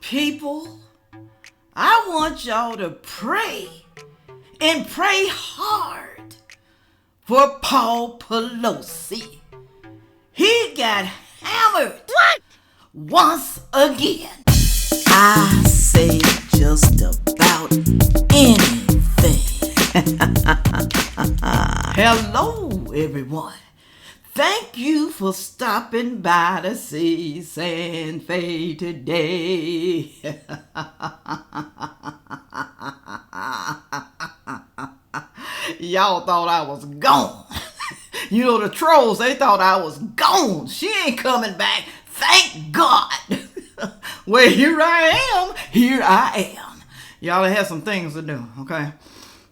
People, I want y'all to pray and pray hard for Paul Pelosi. He got hammered. What? Once again. I say just about anything. Hello, everyone. Thank you for stopping by to see San Fe today. Y'all thought I was gone. You know, the trolls, they thought I was gone. She ain't coming back. Thank God. Well, here I am. Y'all have some things to do, okay?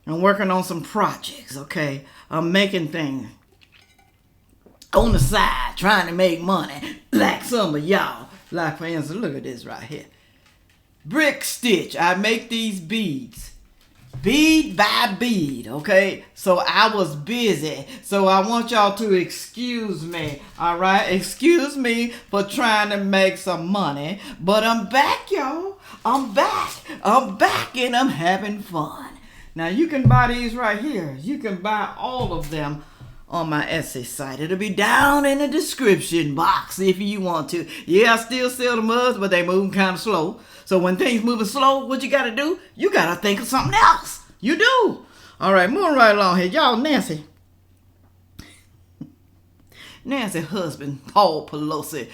I'm working on some projects, okay? I'm making things on the side, trying to make money, like some of y'all. Like, for instance, look at this right here. Brick stitch. I make these beads. Bead by bead, okay? So I was busy. So I want y'all to excuse me, all right? Excuse me for trying to make some money. But I'm back, y'all. I'm back and I'm having fun. Now, you can buy these right here. You can buy all of them on my Etsy site. It'll be down in the description box if you want to. Yeah, I still sell the mugs, but they move kind of slow. So when things moving slow, what you got to do? You got to think of something else. You do. All right, moving right along here. Y'all, Nancy husband, Paul Pelosi.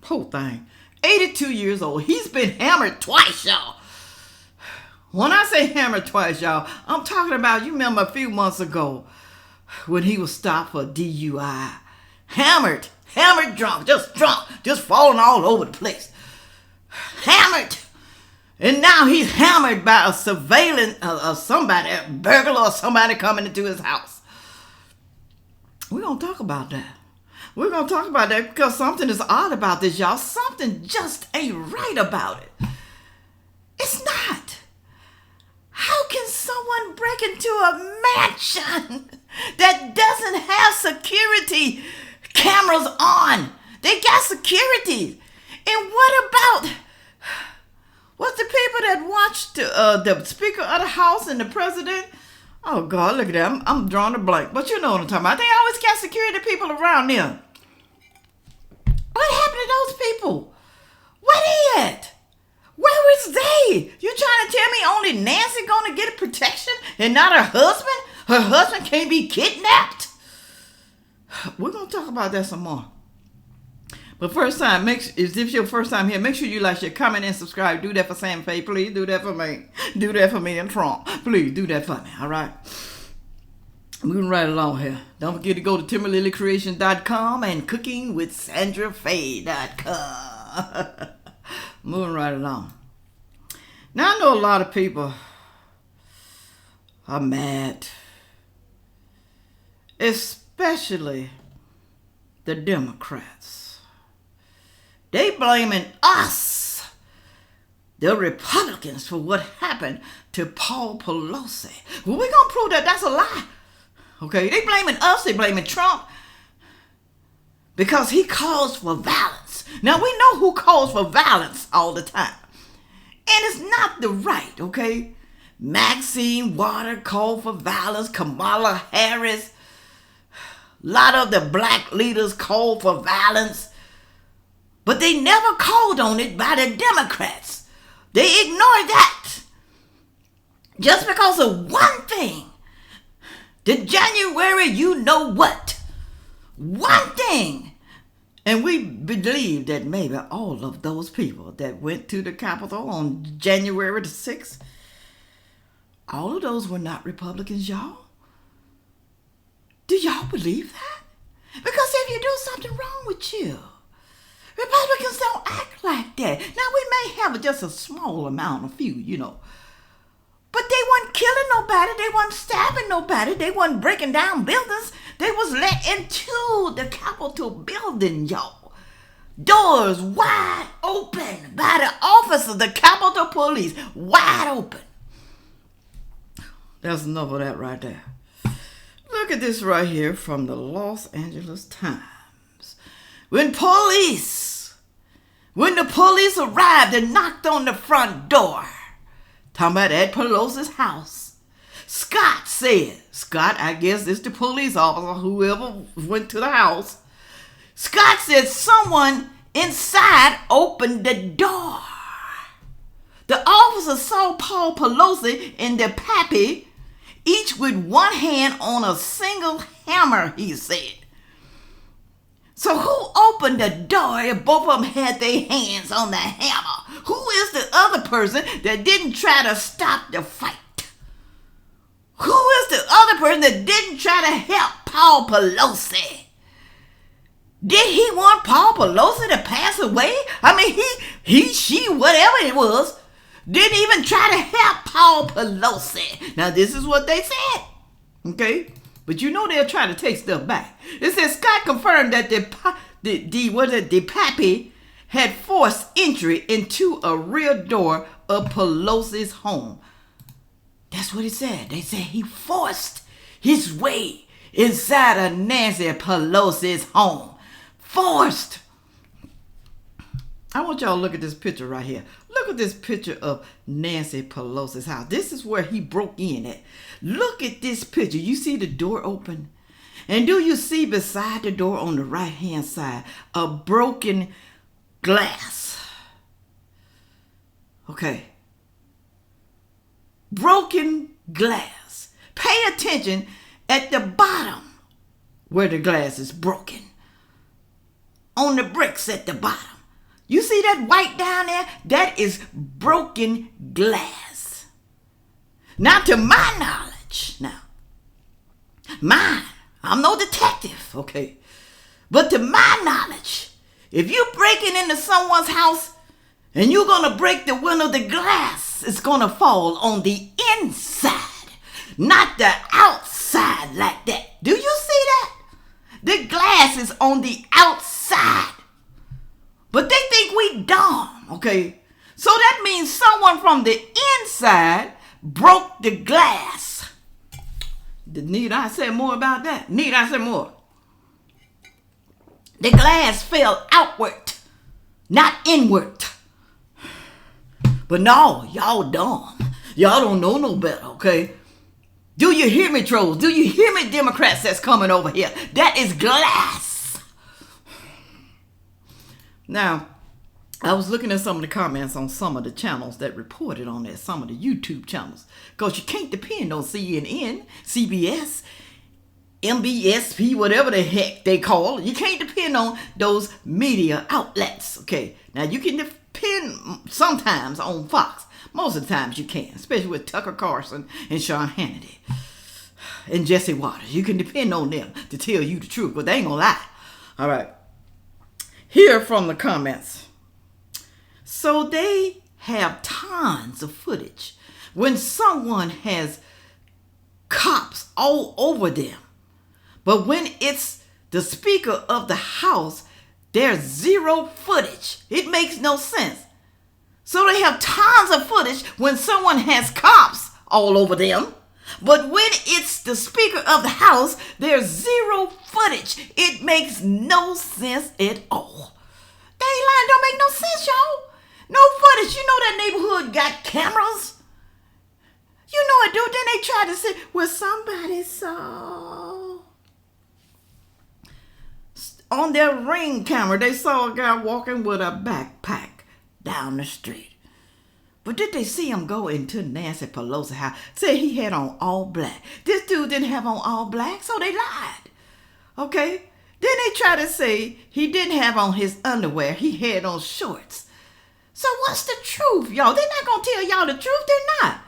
Whole thing. 82 years old. He's been hammered twice, y'all. When I say hammered twice, y'all, I'm talking about, you remember a few months ago when he was stopped for DUI. Hammered drunk, just falling all over the place. Hammered. And now he's hammered by a surveillance of somebody, a burglar or somebody coming into his house. We're going to talk about that. We're going to talk about that because something is odd about this, y'all. Something just ain't right about it. It's not. How can someone break into a mansion that doesn't have security cameras on? They got security. And what about what's the people that watched the Speaker of the House and the President? Oh, God, look at that. I'm drawing a blank. But you know what I'm talking about. They always got security people around them. What happened to those people? Where they at? Where is they? You trying to tell me only Nancy gonna get a protection and not her husband? Her husband can't be kidnapped? We're gonna talk about that some more. But first time, if this your first time here, make sure you like, share, comment, and subscribe. Do that for Sam Faye, please. Do that for me. Do that for me and Trump. Please do that for me, all right? Moving right along here. Don't forget to go to TimberlilyCreations.com and CookingWithSandraFaye.com. Moving right along. Now, I know a lot of people are mad, especially the Democrats. They blaming us, the Republicans, for what happened to Paul Pelosi. Well, we're going to prove that that's a lie. Okay, they blaming us, they blaming Trump, because he calls for violence. Now, we know who calls for violence all the time. And it's not the right, okay? Maxine Waters called for violence. Kamala Harris. A lot of the black leaders called for violence. But they never called on it by the Democrats. They ignored that. Just because of one thing. The January you know what. One thing. And we believe that maybe all of those people that went to the Capitol on January the 6th, all of those were not Republicans, y'all. Do y'all believe that? Because if you do something wrong with you, Republicans don't act like that. Now, we may have just a small amount, a few, you know. But they weren't killing nobody. They weren't stabbing nobody. They weren't breaking down buildings. They was let into the Capitol building, y'all. Doors wide open by the office of the Capitol Police. Wide open. That's enough of that right there. Look at this right here from the Los Angeles Times. When police when the police arrived and knocked on the front door, talking about at Pelosi's house, Scott said, Scott, I guess it's the police officer, whoever went to the house. Scott said someone inside opened the door. The officer saw Paul Pelosi and the pappy, each with one hand on a single hammer, he said. So who opened the door if both of them had their hands on the hammer? Who is the other person that didn't try to stop the fight? Who is the other person that didn't try to help Paul Pelosi? Did he want Paul Pelosi to pass away? I mean, she, whatever it was, didn't even try to help Paul Pelosi. Now, this is what they said. Okay? But you know they'll try to take stuff back. It says Scott confirmed that the pappy had forced entry into a rear door of Pelosi's home. That's what it said. They said he forced his way inside of Nancy Pelosi's home. Forced. I want y'all to look at this picture right here. Look at this picture of Nancy Pelosi's house. This is where he broke in at. Look at this picture. You see the door open? And do you see beside the door on the right-hand side a broken glass? Okay. Broken glass. Pay attention at the bottom where the glass is broken. On the bricks at the bottom. You see that white down there? That is broken glass. Now, to my knowledge, I'm no detective, okay? But to my knowledge, if you're breaking into someone's house and you're going to break the window, the glass is going to fall on the inside, not the outside like that. Do you see that? The glass is on the outside. But they think we dumb, okay? So that means someone from the inside broke the glass. Need I say more about that? Need I say more? The glass fell outward, not inward. But no, y'all dumb. Y'all don't know no better, okay? Do you hear me, trolls? Do you hear me, Democrats that's coming over here? That is glass. Now, I was looking at some of the comments on some of the channels that reported on that, some of the YouTube channels. Because you can't depend on CNN, CBS, MBSP, whatever the heck they call it. You can't depend on those media outlets, okay? Now, you can depend sometimes on Fox. Most of the times you can, especially with Tucker Carlson and Sean Hannity and Jesse Waters. You can depend on them to tell you the truth, but they ain't gonna lie. All right. Here from the comments. So they have tons of footage when someone has cops all over them. But when it's the Speaker of the House, there's zero footage. It makes no sense. So they have tons of footage when someone has cops all over them. But when it's the Speaker of the House, there's zero footage. It makes no sense at all. They lying don't make no sense, y'all. No footage. You know that neighborhood got cameras. You know it, dude. Then they try to say, well, somebody saw. On their Ring camera, they saw a guy walking with a backpack down the street. But did they see him go into Nancy Pelosi's house? Say he had on all black. This dude didn't have on all black, so they lied. Okay? Then they try to say he didn't have on his underwear. He had on shorts. So what's the truth, y'all? They're not going to tell y'all the truth. They're not.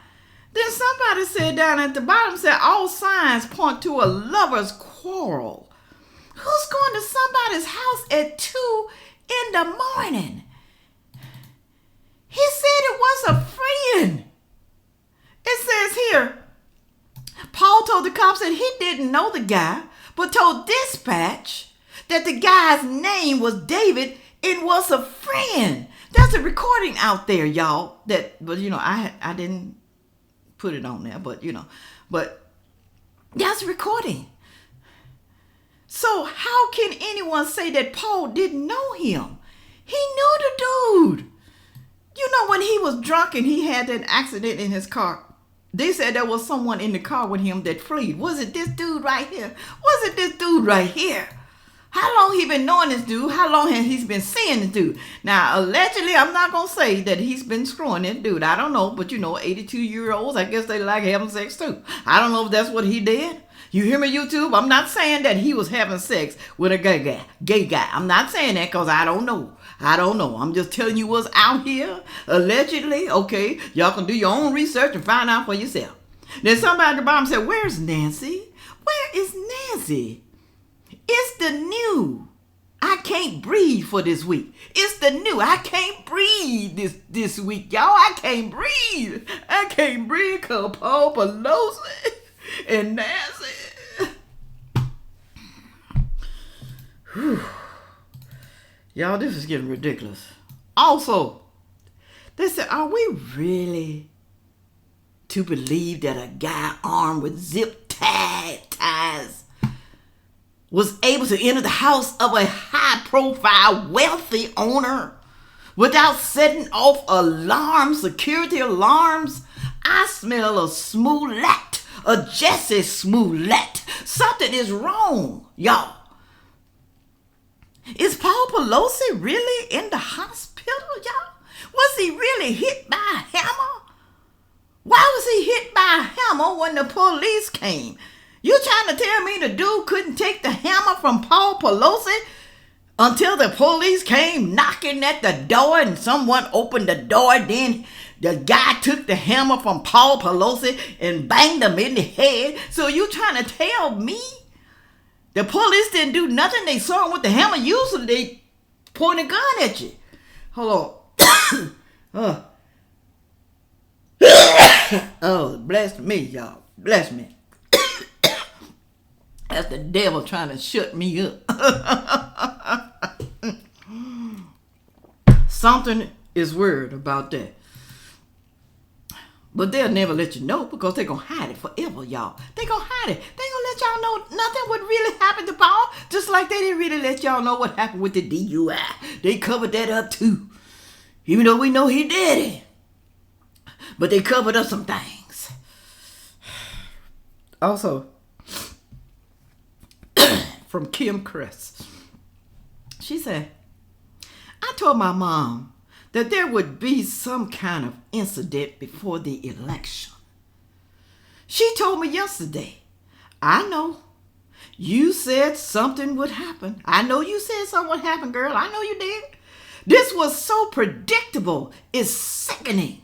Then somebody said down at the bottom, said all signs point to a lover's quarrel. Who's going to somebody's house at 2 in the morning? He said it was a friend. It says here, Paul told the cops that he didn't know the guy, but told dispatch that the guy's name was David and was a friend. There's a recording out there, y'all, but I didn't put it on there, but that's a recording. So how can anyone say that Paul didn't know him? He knew the dude. You know, when he was drunk and he had that accident in his car, they said there was someone in the car with him that fled. Was it this dude right here? Was it this dude right here? How long he been knowing this dude? How long has he been seeing this dude? Now, allegedly, I'm not going to say that he's been screwing this dude. I don't know. But, 82-year-olds, I guess they like having sex too. I don't know if that's what he did. You hear me, YouTube? I'm not saying that he was having sex with a gay guy. I'm not saying that because I don't know. I'm just telling you what's out here. Allegedly, okay? Y'all can do your own research and find out for yourself. Then somebody at the bottom said, where's Nancy? Where is Nancy? It's the new. I can't breathe for this week. It's the new. I can't breathe this week, y'all. I can't breathe. I can't breathe because Paul Pelosi and Nancy. Whew. Y'all, this is getting ridiculous. Also, they said, are we really to believe that a guy armed with zip ties was able to enter the house of a high-profile, wealthy owner without setting off security alarms? I smell a Smollett, a Jesse Smollett. Something is wrong, y'all. Is Paul Pelosi really in the hospital, y'all? Was he really hit by a hammer? Why was he hit by a hammer when the police came? You trying to tell me the dude couldn't take the hammer from Paul Pelosi until the police came knocking at the door and someone opened the door? Then the guy took the hammer from Paul Pelosi and banged him in the head. So you trying to tell me the police didn't do nothing? They saw him with the hammer. Usually they point a gun at you. Hold on. Oh, bless me, y'all. Bless me. That's the devil trying to shut me up. Something is weird about that. But they'll never let you know because they're going to hide it forever, y'all. They're going to hide it. They ain't going to let y'all know nothing what really happened to Paul. Just like they didn't really let y'all know what happened with the DUI. They covered that up too. Even though we know he did it. But they covered up some things. Also, from Kim Crest. She said, I told my mom that there would be some kind of incident before the election. She told me yesterday, I know you said something would happen. I know you said something would happen, girl. I know you did. This was so predictable. It's sickening.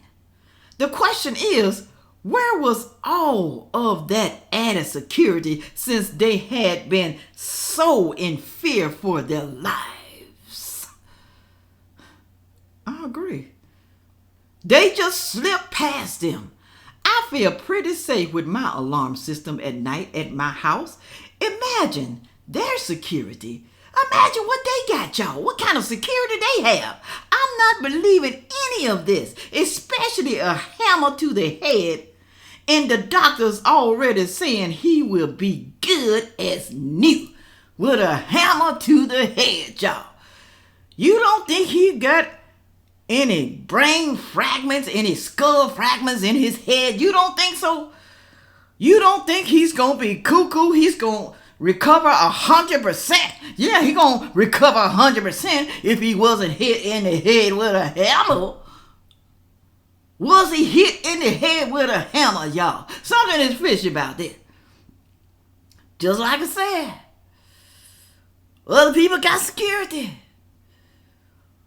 The question is, where was all of that added security since they had been so in fear for their lives? I agree. They just slipped past them. I feel pretty safe with my alarm system at night at my house. Imagine their security. Imagine what they got, y'all. What kind of security they have. I'm not believing any of this, especially a hammer to the head. And the doctor's already saying he will be good as new with a hammer to the head, y'all. You don't think he got any brain fragments, any skull fragments in his head? You don't think so? You don't think he's going to be cuckoo? He's going to recover 100%? Yeah, he's going to recover 100% if he wasn't hit in the head with a hammer. Was he hit in the head with a hammer, y'all? Something is fishy about this. Just like I said, other people got security.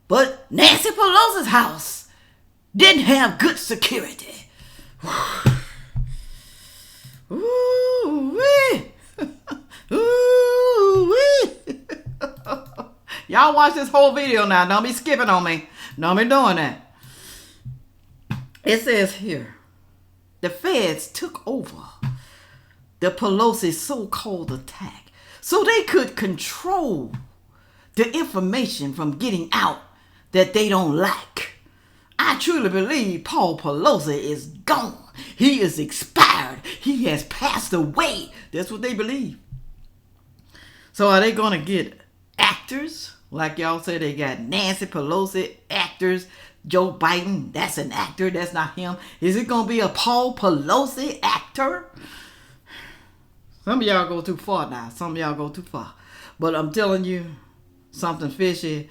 But Nancy Pelosi's house didn't have good security. Ooh-wee. Ooh-wee. Y'all watch this whole video now. Don't be skipping on me. Don't be doing that. It says here, the feds took over the Pelosi so-called attack so they could control the information from getting out that they don't like. I truly believe Paul Pelosi is gone. He is expired. He has passed away. That's what they believe. So are they going to get actors Like y'all say, they got Nancy Pelosi, actors. Joe Biden, that's an actor. That's not him. Is it going to be a Paul Pelosi actor? Some of y'all go too far now. Some of y'all go too far. But I'm telling you, something fishy.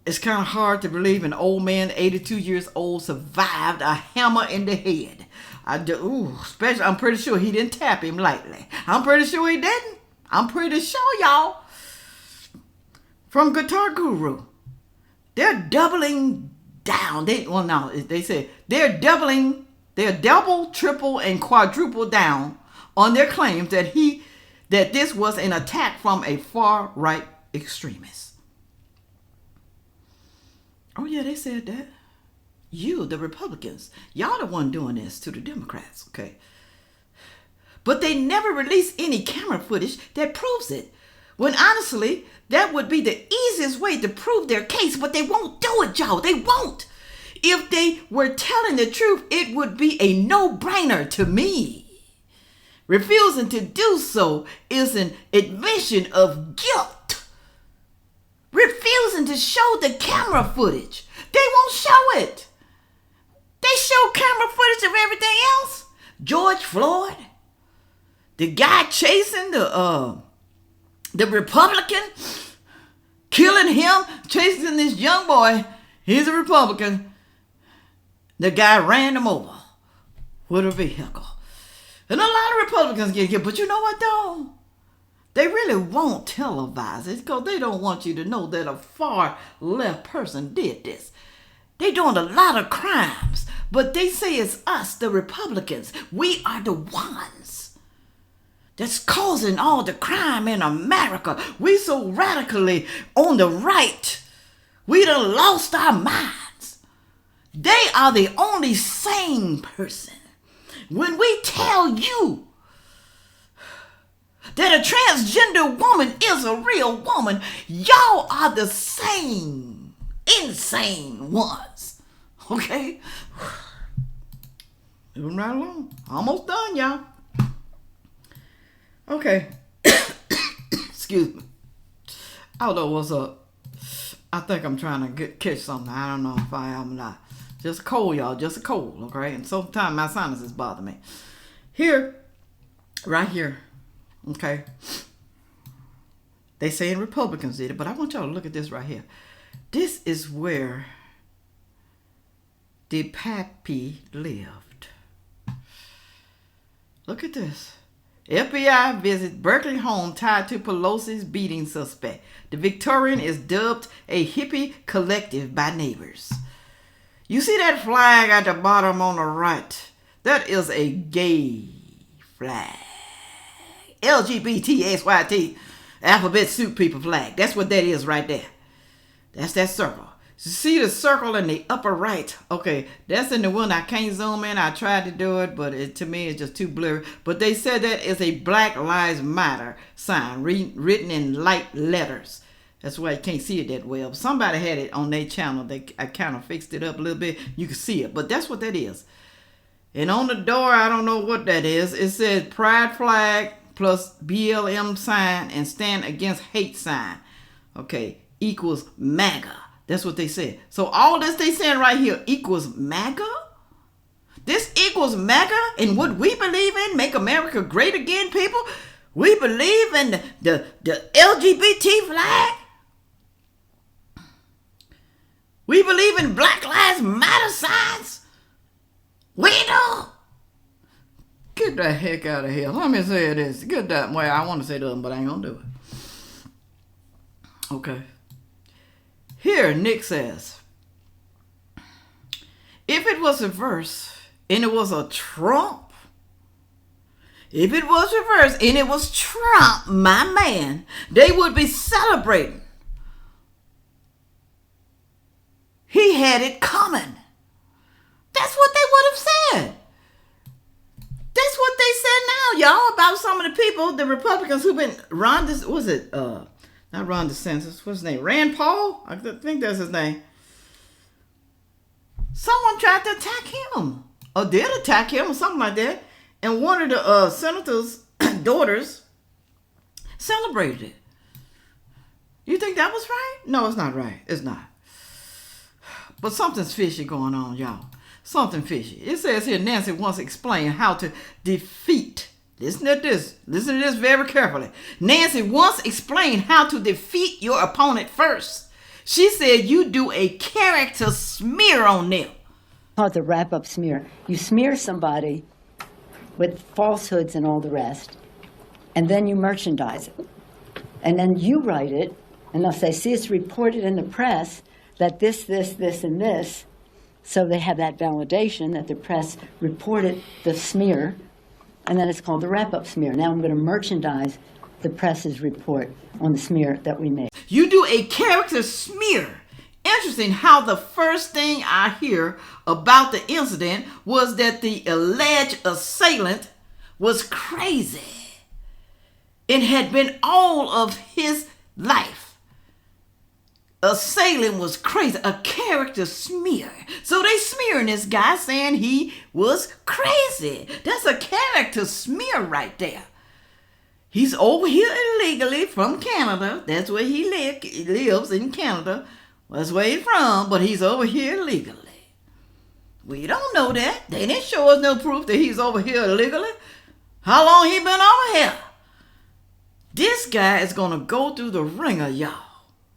It's kind of hard to believe an old man, 82 years old, survived a hammer in the head. Especially, I'm pretty sure he didn't tap him lightly. I'm pretty sure he didn't. I'm pretty sure, y'all. From Guitar Guru, they're doubling down. They said they're double, triple, and quadruple down on their claims that this was an attack from a far right extremist. Oh yeah, they said that. You, the Republicans, y'all the one doing this to the Democrats, okay? But they never released any camera footage that proves it. When honestly, that would be the easiest way to prove their case, but they won't do it, y'all. They won't. If they were telling the truth, it would be a no-brainer to me. Refusing to do so is an admission of guilt. Refusing to show the camera footage. They won't show it. They show camera footage of everything else. George Floyd, the guy chasing the Republican, killing him, chasing this young boy. He's a Republican. The guy ran him over with a vehicle. And a lot of Republicans get killed. But you know what, though? They really won't televise it because they don't want you to know that a far left person did this. They're doing a lot of crimes. But they say it's us, the Republicans. We are the ones that's causing all the crime in America. We so radically on the right. We done lost our minds. They are the only sane person. When we tell you that a transgender woman is a real woman, y'all are the same insane ones. Okay? Moving right along. Almost done, y'all. Okay. Excuse me. I don't know what's up. I think I'm trying to catch something. I don't know if I am or not. Just a cold, y'all. Just a cold, okay? And sometimes my sinuses bother me. Here, right here, okay? They saying Republicans did it, but I want y'all to look at this right here. This is where the Pappy lived. Look at this. FBI visits Berkeley home tied to Pelosi's beating suspect. The Victorian is dubbed a hippie collective by neighbors. You see that flag at the bottom on the right? That is a gay flag. LGBTXYT alphabet soup people flag. That's what that is right there. That's that circle. See the circle in the upper right? Okay, that's in the one I can't zoom in. I tried to do it, but to me it's just too blurry. But they said that is a Black Lives Matter sign written in light letters. That's why you can't see it that well. Somebody had it on their channel. I kind of fixed it up a little bit. You can see it, but that's what that is. And on the door, I don't know what that is. It says Pride flag plus BLM sign and stand against hate sign. Okay, equals MAGA. That's what they said. So all this they saying right here equals MAGA? This equals MAGA and what we believe in, make America great again, people? We believe in the LGBT flag. We believe in Black Lives Matter signs. We do. Get the heck out of here. Let me say this. Get that way. I want to say something, but I ain't going to do it. Okay. Here, Nick says, if it was reversed and it was a Trump, if it was reversed and it was Trump, my man, they would be celebrating. He had it coming. That's what they would have said. That's what they said now, y'all, about some of the people, the Republicans who've been Ron not Ron DeSantis, what's his name? Rand Paul? I think that's his name. Someone tried to attack him. Or did attack him or something like that. And one of the senator's daughters celebrated it. You think that was right? No, it's not right. It's not. But something's fishy going on, y'all. Something fishy. It says here Nancy once explained how to defeat. Listen to this. Listen to this very carefully. Nancy once explained how to defeat your opponent first. She said you do a character smear on them. Called the wrap-up smear. You smear somebody with falsehoods and all the rest, and then you merchandise it. And then you write it, and they'll say, see, it's reported in the press that this, and this. So they have that validation that the press reported the smear, and then it's called the wrap-up smear. Now I'm going to merchandise the press's report on the smear that we made. You do a character smear. Interesting how the first thing I hear about the incident was that the alleged assailant was crazy. It had been all of his life. Assailant was crazy, a character smear. So they smearing this guy saying he was crazy. That's a character smear right there. He's over here illegally from Canada. That's where he lives, in Canada. That's where he's from, but he's over here illegally. We don't know that. They didn't show us no proof that he's over here illegally. How long he been over here? This guy is going to go through the ringer, y'all.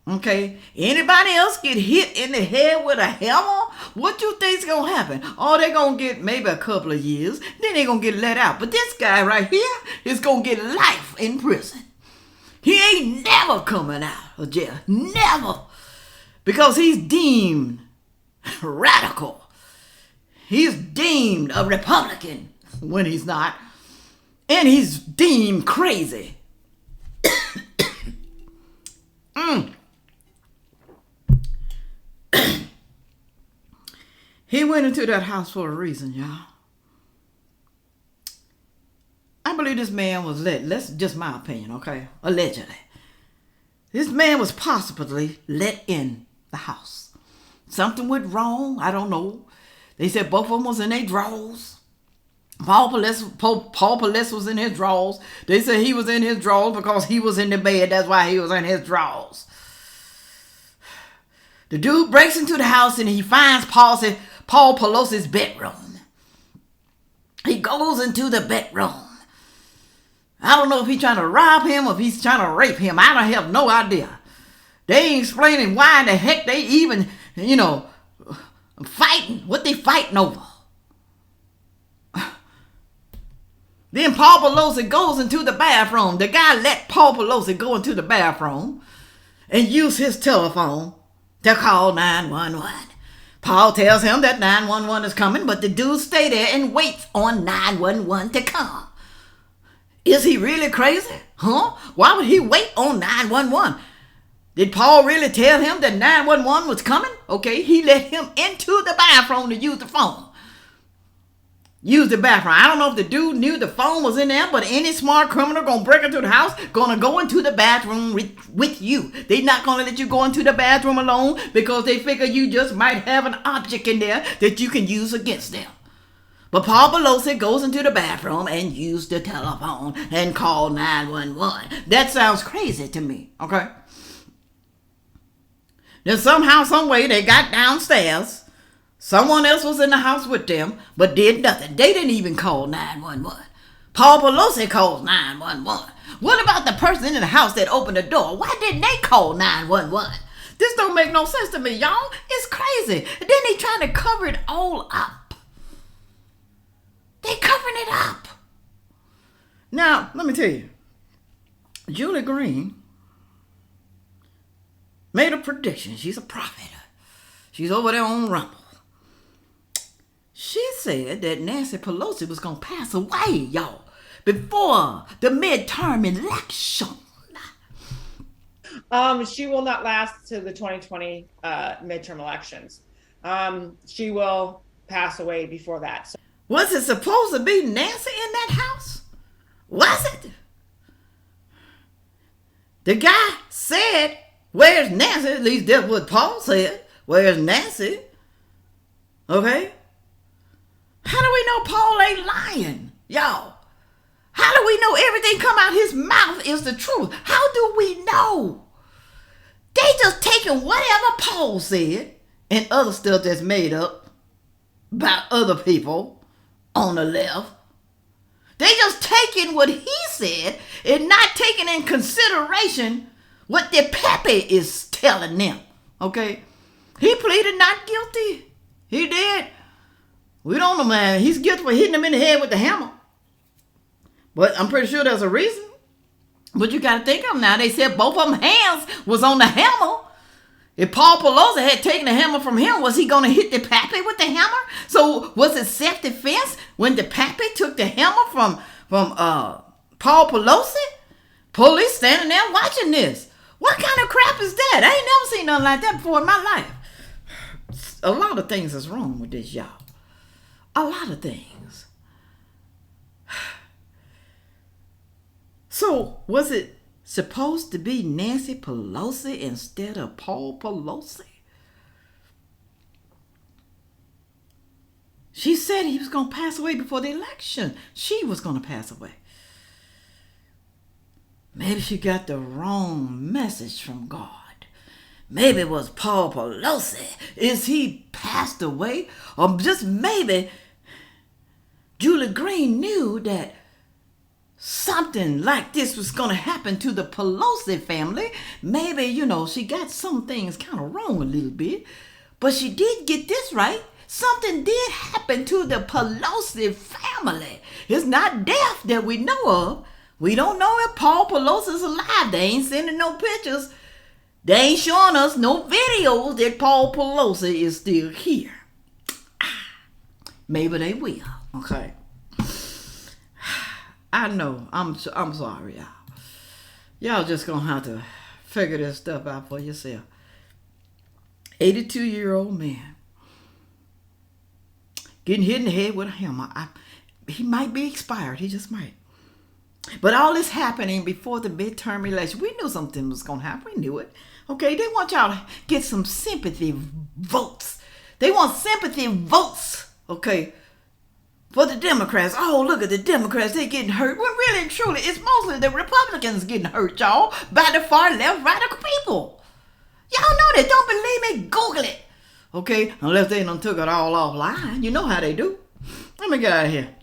Okay? Anybody else get hit in the head with a hammer? What you think's going to happen? Oh, they're going to get maybe a couple of years. Then they're going to get let out. But this guy right here is going to get life in prison. He ain't never coming out of jail. Never. Because he's deemed radical. He's deemed a Republican when he's not. And he's deemed crazy. He went into that house for a reason, y'all. I believe this man was that's just my opinion, okay? Allegedly. This man was possibly let in the house. Something went wrong, I don't know. They said both of them was in their drawers. Paul Pelosi was in his drawers. They said he was in his drawers because he was in the bed. That's why he was in his drawers. The dude breaks into the house and he finds Paul Pelosi's bedroom. He goes into the bedroom. I don't know if he's trying to rob him or if he's trying to rape him. I don't have no idea. They ain't explaining why in the heck they even, fighting. What they fighting over. Then Paul Pelosi goes into the bathroom. The guy let Paul Pelosi go into the bathroom and use his telephone to call 911. Paul tells him that 911 is coming, but the dude stay there and waits on 911 to come. Is he really crazy? Huh? Why would he wait on 911? Did Paul really tell him that 911 was coming? Okay, he let him into the bathroom to use the phone. Use the bathroom. I don't know if the dude knew the phone was in there, but any smart criminal gonna break into the house, gonna go into the bathroom with you. They not gonna let you go into the bathroom alone because they figure you just might have an object in there that you can use against them. But Paul Pelosi goes into the bathroom and use the telephone and call 911. That sounds crazy to me, okay? Then somehow, some way, they got downstairs. Someone else was in the house with them, but did nothing. They didn't even call 911. Paul Pelosi calls 911. What about the person in the house that opened the door? Why didn't they call 911? This don't make no sense to me, y'all. It's crazy. And then they trying to cover it all up. They covering it up. Now, let me tell you. Julie Green made a prediction. She's a prophet. She's over there on Rumble. She said that Nancy Pelosi was going to pass away, y'all, before the midterm election. She will not last to the 2020 midterm elections. She will pass away before that. So. Was it supposed to be Nancy in that house? Was it? The guy said, where's Nancy? At least that's what Paul said. Where's Nancy? Okay. How do we know Paul ain't lying, y'all? How do we know everything come out his mouth is the truth? How do we know? They just taking whatever Paul said and other stuff that's made up by other people on the left. They just taking what he said and not taking in consideration what their pappy is telling them. Okay? He pleaded not guilty. He did. We don't know, man. He's guilty for hitting him in the head with the hammer. But I'm pretty sure there's a reason. But you got to think of them now. They said both of them hands was on the hammer. If Paul Pelosi had taken the hammer from him, was he going to hit the pappy with the hammer? So was it self-defense when the pappy took the hammer from Paul Pelosi? Police standing there watching this. What kind of crap is that? I ain't never seen nothing like that before in my life. A lot of things is wrong with this, y'all. A lot of things. So, was it supposed to be Nancy Pelosi instead of Paul Pelosi? She said he was going to pass away before the election. She was going to pass away. Maybe she got the wrong message from God. Maybe it was Paul Pelosi. Is he passed away? Or just maybe Julie Green knew that something like this was going to happen to the Pelosi family. Maybe, she got some things kind of wrong a little bit. But she did get this right. Something did happen to the Pelosi family. It's not death that we know of. We don't know if Paul Pelosi's alive. They ain't sending no pictures. They ain't showing us no videos that Paul Pelosi is still here. Maybe they will. Okay. I know. I'm sorry, y'all. Y'all just gonna have to figure this stuff out for yourself. 82-year-old man getting hit in the head with a hammer. He might be expired. He just might. But all this happening before the midterm election. We knew something was gonna happen. We knew it. Okay, they want y'all to get some sympathy votes. They want sympathy votes. Okay. For the Democrats. Oh, look at the Democrats. They're getting hurt. Well, really and truly, it's mostly the Republicans getting hurt, y'all, by the far left radical people. Y'all know that. Don't believe me? Google it. Okay? Unless they done took it all offline. You know how they do. Let me get out of here.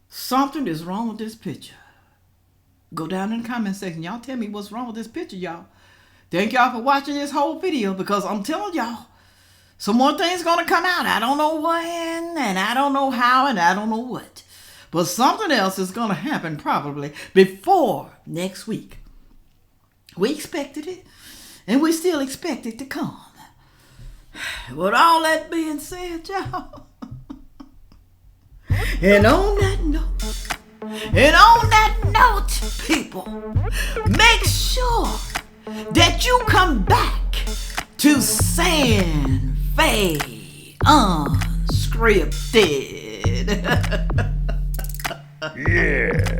Something is wrong with this picture. Go down in the comment section. Y'all tell me what's wrong with this picture, y'all. Thank y'all for watching this whole video because I'm telling y'all, some more things going to come out. I don't know when, and I don't know how, and I don't know what. But something else is going to happen probably before next week. We expected it, and we still expect it to come. With all that being said, y'all, and on that note, people, make sure that you come back to San Faye Unscripted. Yeah.